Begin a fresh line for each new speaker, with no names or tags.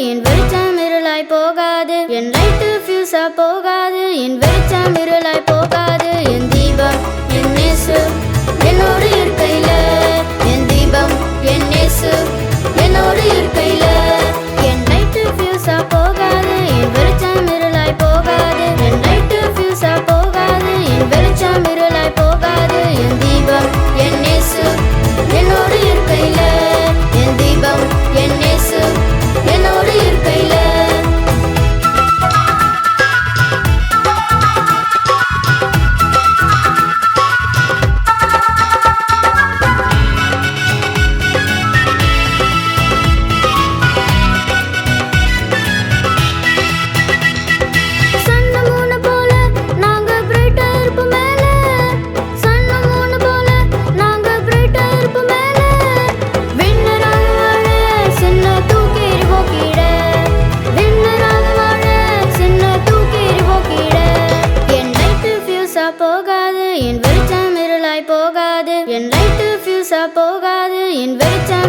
என் வெளிச்சம் இருளாய் போகாது என் லைட்டு ஃபியூஸா போகாது என் வெளிச்சம் இருளாய் போகாது என் தீபம் என் இயேசு என்னோடு இருக்கையில என் தீபம் என் இயேசு என்னோடு இருக்கையில என் லைட்டு ஃபியூஸா போகாது என் வெளிச்சம் இருளாய் போகாது என் லைட்டு ஃபியூஸா போகாது என் வெளிச்சம் இருளாய் போகாது என் தீபம் என் இயேசு என்னோடு இருக்கையில என் தீபம் என் இயேசு என்னோடு இருக்கையில போகாது என் வெளிச்சம் இருளாய் போகாது என் லைட்டு ஃபியூஸா போகாது என் வெளிச்சம்